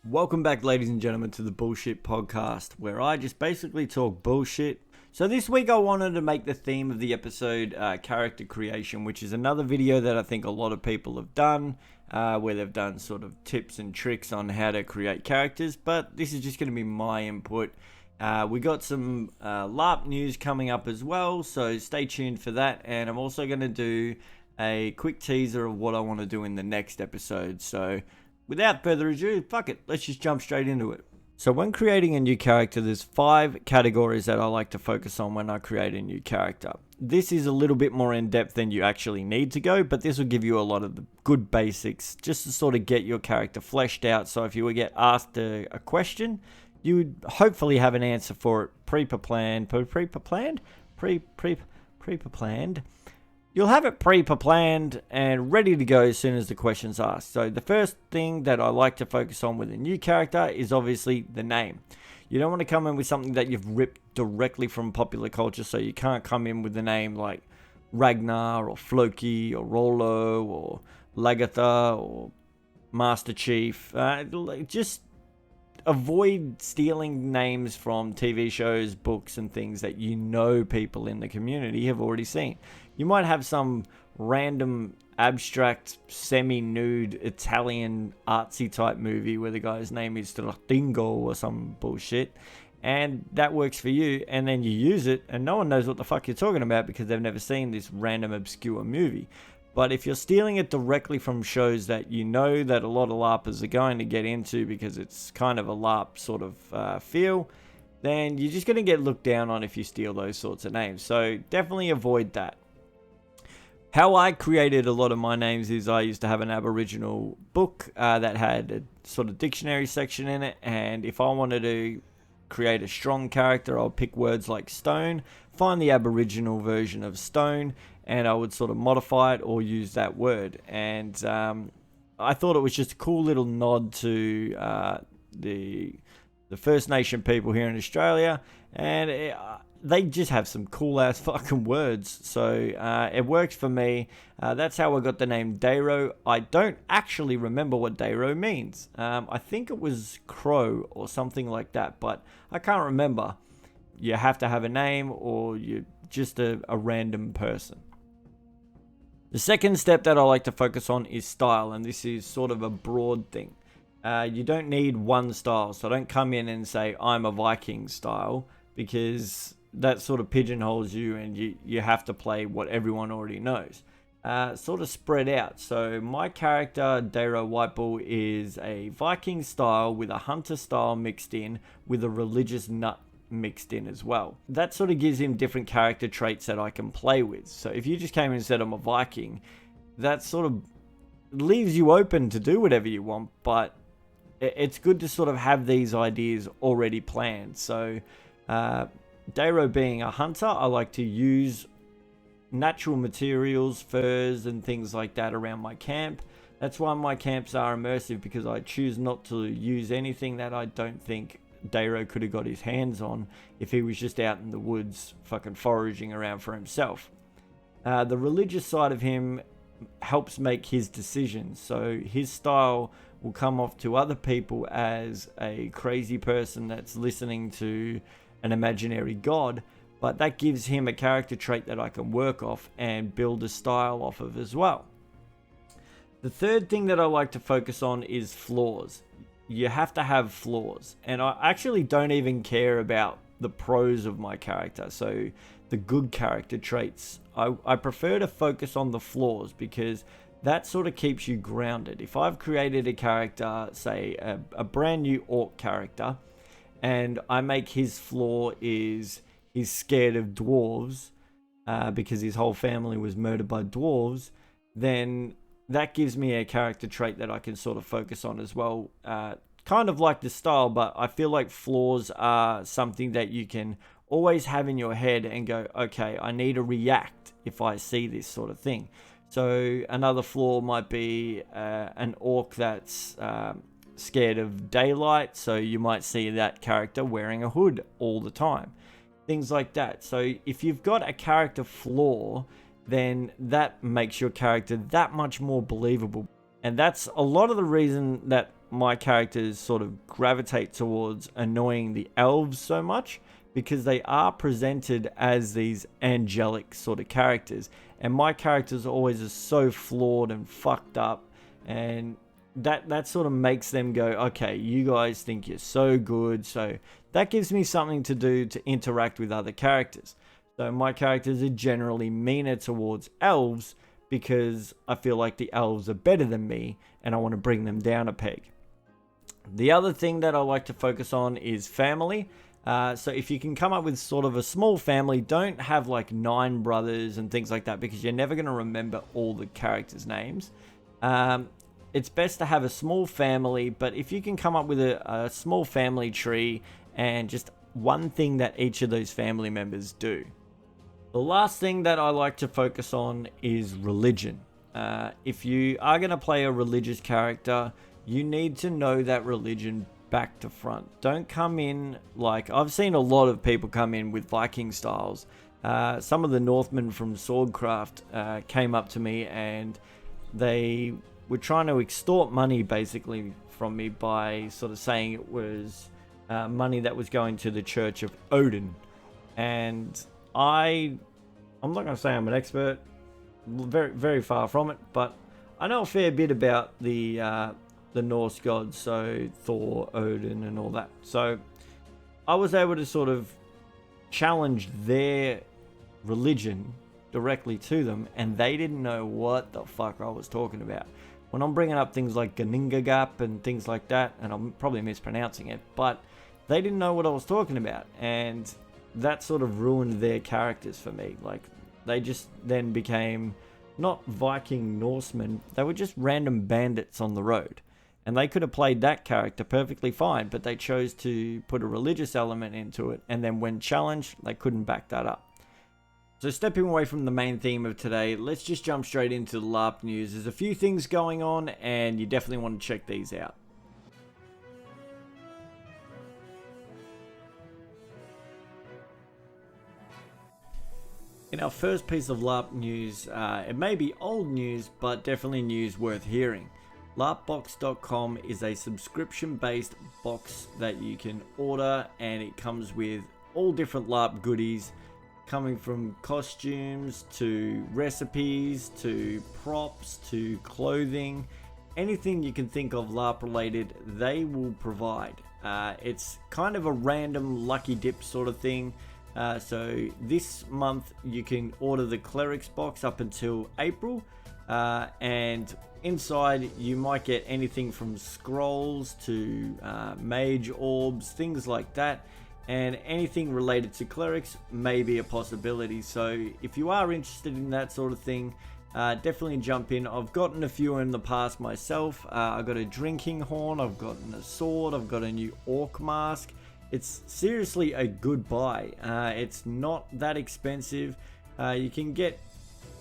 Welcome back, ladies and gentlemen, to the BULLshit podcast, where I just basically talk bullshit. So this week I wanted to make the theme of the episode character creation, which is another video that I think a lot of people have done, where they've done sort of tips and tricks on how to create characters, but this is just going to be my input. We got some Larp news coming up as well, so stay tuned for that, and I'm also going to do a quick teaser of what I want to do in the next episode. So without further ado, fuck it, let's just jump straight into it. So when creating a new character, there's 5 categories that I like to focus on when I create a new character. This is a little bit more in depth than you actually need to go, but this will give you a lot of the good basics just to sort of get your character fleshed out. So if you would get asked a question, you would hopefully have an answer for it pre-planned. You'll have it pre-planned and ready to go as soon as the question's asked. So the first thing that I like to focus on with a new character is obviously the name. You don't want to come in with something that you've ripped directly from popular culture, so you can't come in with the name like Ragnar or Floki or Rollo or Lagatha or Master Chief. Just avoid stealing names from TV shows, books, and things that you know people in the community have already seen. You might have some random abstract semi-nude Italian artsy type movie where the guy's name is Strattingo or some bullshit, and that works for you, and then you use it and no one knows what the fuck you're talking about because they've never seen this random obscure movie. But if you're stealing it directly from shows that you know that a lot of LARPers are going to get into because it's kind of a LARP sort of feel, then you're just going to get looked down on if you steal those sorts of names. So definitely avoid that. How I created a lot of my names is I used to have an Aboriginal book that had a sort of dictionary section in it, and if I wanted to create a strong character, I'll pick words like stone, find the Aboriginal version of stone, and I would sort of modify it or use that word. And I thought it was just a cool little nod to the First Nation people here in Australia, and they just have some cool ass fucking words, so it works for me. That's how I got the name Dayro. I don't actually remember what Dayro means. I think it was crow or something like that, but I can't remember. You have to have a name or you're just a random person. The second step that I like to focus on is style, and this is sort of a broad thing. You don't need one style, so don't come in and say I'm a Viking style, because that sort of pigeonholes you and you have to play what everyone already knows. Sort of spread out. So my character, Dayro Whitebull, is a Viking style with a hunter style mixed in with a religious nut mixed in as well. That sort of gives him different character traits that I can play with. So if you just came in and said I'm a Viking, that sort of leaves you open to do whatever you want, but it's good to sort of have these ideas already planned. So Dayro being a hunter, I like to use natural materials, furs and things like that around my camp. That's why my camps are immersive, because I choose not to use anything that I don't think Dayro could have got his hands on if he was just out in the woods fucking foraging around for himself. The religious side of him helps make his decisions, so his style will come off to other people as a crazy person that's listening to an imaginary god, but that gives him a character trait that I can work off and build a style off of as well. The third thing that I like to focus on is flaws. You have to have flaws, and I actually don't even care about the pros of my character, so the good character traits. I prefer to focus on the flaws because that sort of keeps you grounded. If I've created a character, say a brand new orc character, and I make his flaw is he's scared of dwarves because his whole family was murdered by dwarves, then that gives me a character trait that I can sort of focus on as well. Kind of like the style, but I feel like flaws are something that you can always have in your head and go, okay, I need to react if I see this sort of thing. So another flaw might be an orc that's scared of daylight, so you might see that character wearing a hood all the time. Things like that. So if you've got a character flaw, then that makes your character that much more believable. And that's a lot of the reason that my characters sort of gravitate towards annoying the elves so much, because they are presented as these angelic sort of characters, and my characters always are so flawed and fucked up, and that sort of makes them go, okay, you guys think you're so good, so that gives me something to do to interact with other characters. So my characters are generally meaner towards elves because I feel like the elves are better than me and I want to bring them down a peg. The other thing that I like to focus on is family. So if you can come up with sort of a small family, don't have like 9 brothers and things like that, because you're never going to remember all the characters' names. It's best to have a small family, but if you can come up with a small family tree and just one thing that each of those family members do. The last thing that I like to focus on is religion. If you are going to play a religious character, you need to know that religion back to front. Don't come in like, I've seen a lot of people come in with Viking styles. Some of the Northmen from Swordcraft came up to me and they were trying to extort money basically from me by sort of saying it was money that was going to the Church of Odin. And I'm not going to say I'm an expert, very, very far from it, but I know a fair bit about the Norse gods, so Thor, Odin, and all that. So I was able to sort of challenge their religion directly to them, and they didn't know what the fuck I was talking about. When I'm bringing up things like Ganingagap and things like that, and I'm probably mispronouncing it, but they didn't know what I was talking about, and that sort of ruined their characters for me. Like, they just then became not Viking Norsemen, they were just random bandits on the road. And they could have played that character perfectly fine, but they chose to put a religious element into it, and then when challenged, they couldn't back that up. So stepping away from the main theme of today, let's just jump straight into the LARP news. There's a few things going on, and you definitely want to check these out. In our first piece of LARP news, it may be old news, but definitely news worth hearing. Larpbox.com is a subscription-based box that you can order, and it comes with all different LARP goodies, coming from costumes to recipes to props to clothing. Anything you can think of LARP related, they will provide. It's kind of a random lucky dip sort of thing. So this month you can order the Clerics Box up until April, and inside you might get anything from scrolls to mage orbs, things like that, and anything related to clerics may be a possibility. So if you are interested in that sort of thing, definitely jump in. I've gotten a few in the past myself. I've got a drinking horn, I've gotten a sword, I've got a new orc mask. It's seriously a good buy. It's not that expensive. You can get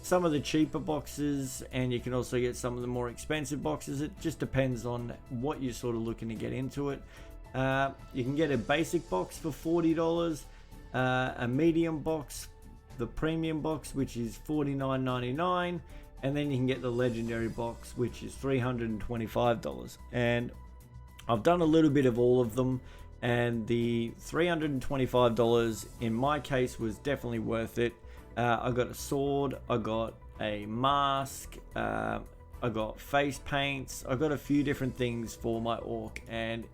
some of the cheaper boxes, and you can also get some of the more expensive boxes. It just depends on what you're sort of looking to get into it. You can get a basic box for $40, a medium box, the premium box, which is $49.99, and then you can get the legendary box, which is $325. And I've done a little bit of all of them, and the $325 in my case was definitely worth it. I got a sword, I got a mask, I got face paints, I got a few different things for my orc, and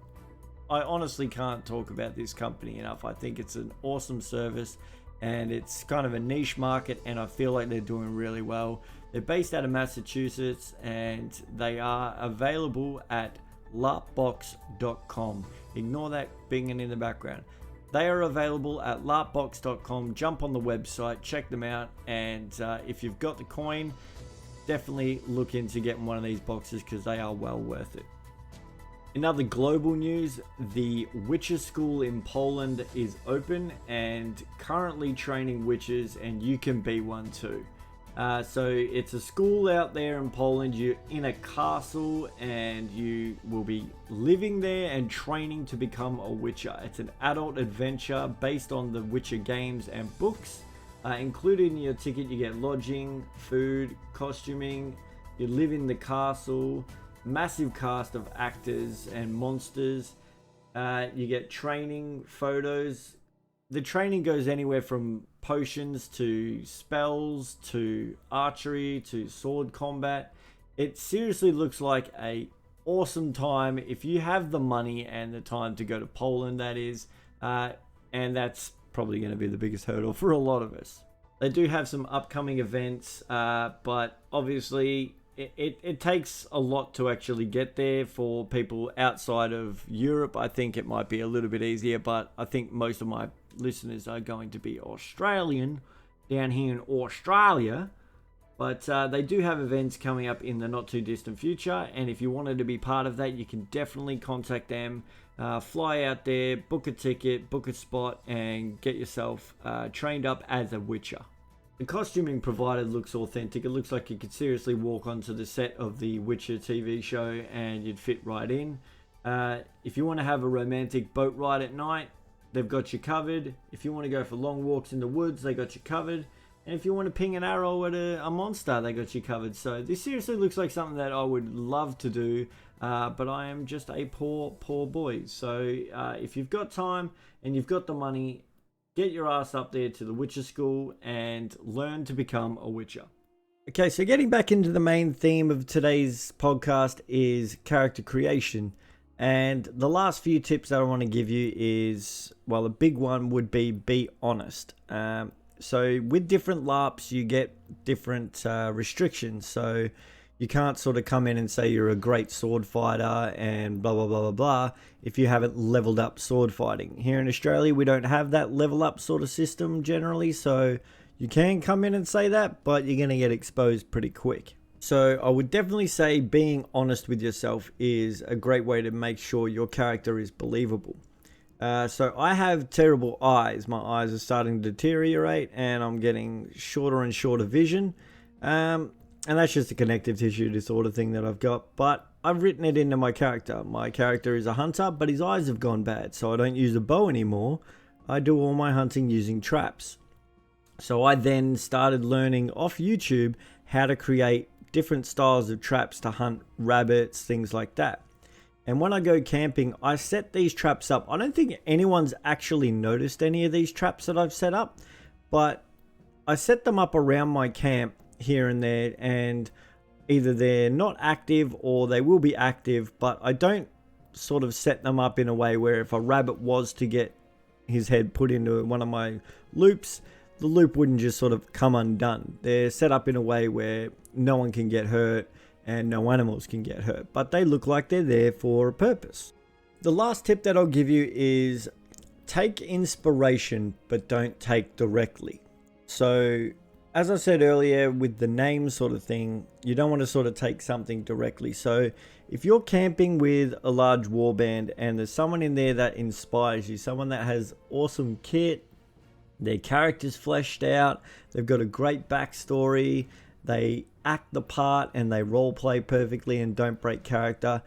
I honestly can't talk about this company enough. I think it's an awesome service, and it's kind of a niche market, and I feel like they're doing really well. They're based out of Massachusetts, and they are available at larpbox.com. Ignore that binging in the background. They are available at larpbox.com. Jump on the website, check them out, and if you've got the coin, definitely look into getting one of these boxes because they are well worth it. In other global news, the Witcher School in Poland is open and currently training witches, and you can be one too. So it's a school out there in Poland. You're in a castle and you will be living there and training to become a witcher. It's an adult adventure based on the Witcher games and books. Included in your ticket, you get lodging, food, costuming. You live in the castle. massive cast of actors and monsters. You get training photos. The training goes anywhere from potions to spells to archery to sword combat. It seriously looks like a awesome time if you have the money and the time to go to Poland, that is. And that's probably going to be the biggest hurdle for a lot of us. They do have some upcoming events, but obviously it takes a lot to actually get there. For people outside of Europe, I think it might be a little bit easier, but I think most of my listeners are going to be Australian down here in Australia. But they do have events coming up in the not too distant future, and if you wanted to be part of that, you can definitely contact them. Fly out there, book a ticket, book a spot, and get yourself trained up as a Witcher. The costuming provided looks authentic. It looks like you could seriously walk onto the set of the Witcher TV show and you'd fit right in. If you want to have a romantic boat ride at night, they've got you covered. If you want to go for long walks in the woods, they got you covered. And if you want to ping an arrow at a monster, they got you covered. So this seriously looks like something that I would love to do, but I am just a poor boy. So if you've got time and you've got the money, get your ass up there to the Witcher school and learn to become a Witcher. Okay, so getting back into the main theme of today's podcast is character creation. And the last few tips that I want to give you is, well, a big one would be honest. So with different LARPs, you get different restrictions. So you can't sort of come in and say you're a great sword fighter and blah, blah, blah, blah, blah, if you haven't leveled up sword fighting. Here in Australia, we don't have that level up sort of system generally. So you can come in and say that, but you're going to get exposed pretty quick. So I would definitely say being honest with yourself is a great way to make sure your character is believable. So I have terrible eyes. My eyes are starting to deteriorate and I'm getting shorter and shorter vision. And that's just a connective tissue disorder thing that I've got. But I've written it into my character. My character is a hunter, but his eyes have gone bad. So I don't use a bow anymore. I do all my hunting using traps. So I then started learning off YouTube how to create different styles of traps to hunt rabbits, things like that. And when I go camping, I set these traps up. I don't think anyone's actually noticed any of these traps that I've set up, but I set them up around my camp here and there, and either they're not active or they will be active, but I don't sort of set them up in a way where if a rabbit was to get his head put into one of my loops, the loop wouldn't just sort of come undone. They're set up in a way where no one can get hurt and no animals can get hurt, but they look like they're there for a purpose. The last tip that I'll give you is take inspiration, but don't take directly. So as I said earlier, with the name sort of thing, you don't want to sort of take something directly. So if you're camping with a large warband and there's someone in there that inspires you, someone that has awesome kit, their character's fleshed out, they've got a great backstory, they act the part and they role play perfectly and don't break character,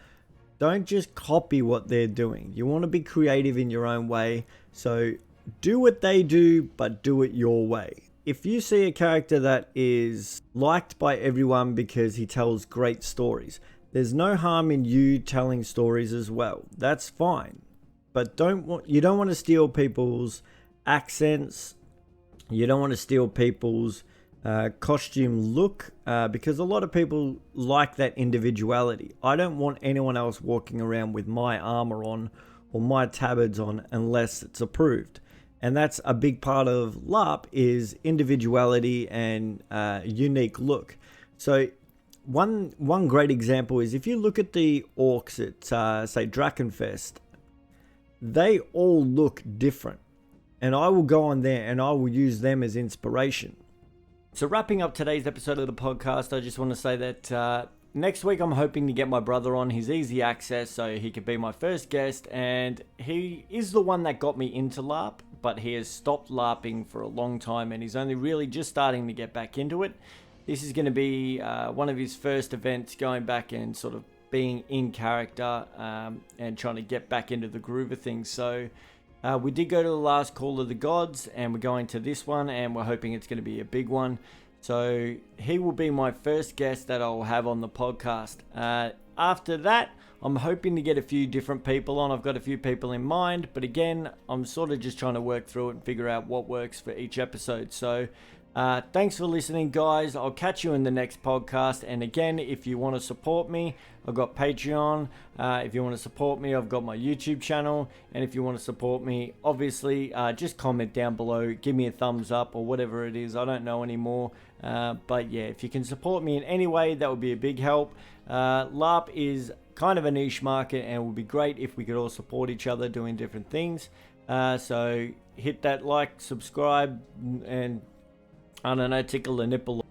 don't just copy what they're doing. You want to be creative in your own way. So do what they do, but do it your way. If you see a character that is liked by everyone because he tells great stories, there's no harm in you telling stories as well. That's fine. But you don't want to steal people's accents. You don't want to steal people's costume look, because a lot of people like that individuality. I don't want anyone else walking around with my armor on or my tabards on unless it's approved. And that's a big part of LARP, is individuality and unique look. So one great example is if you look at the orcs at say Drakenfest, they all look different. And I will go on there and I will use them as inspiration. So wrapping up today's episode of the podcast, I just want to say that next week I'm hoping to get my brother on. He's easy access, so he could be my first guest. And he is the one that got me into LARP, but he has stopped LARPing for a long time and he's only really just starting to get back into it. This is going to be one of his first events, going back and sort of being in character and trying to get back into the groove of things. So we did go to the last Call of the Gods and we're going to this one and we're hoping it's going to be a big one. So he will be my first guest that I'll have on the podcast. after that, I'm hoping to get a few different people on. I've got a few people in mind, but again, I'm sort of just trying to work through it and figure out what works for each episode. So thanks for listening, guys. I'll catch you in the next podcast. And again, if you want to support me, I've got Patreon. If you want to support me, I've got my YouTube channel. And if you want to support me, obviously, just comment down below. Give me a thumbs up or whatever it is. I don't know anymore. But yeah, if you can support me in any way, that would be a big help. LARP is kind of a niche market, and it would be great if we could all support each other doing different things. So hit that like, subscribe, and I don't know, tickle the nipple.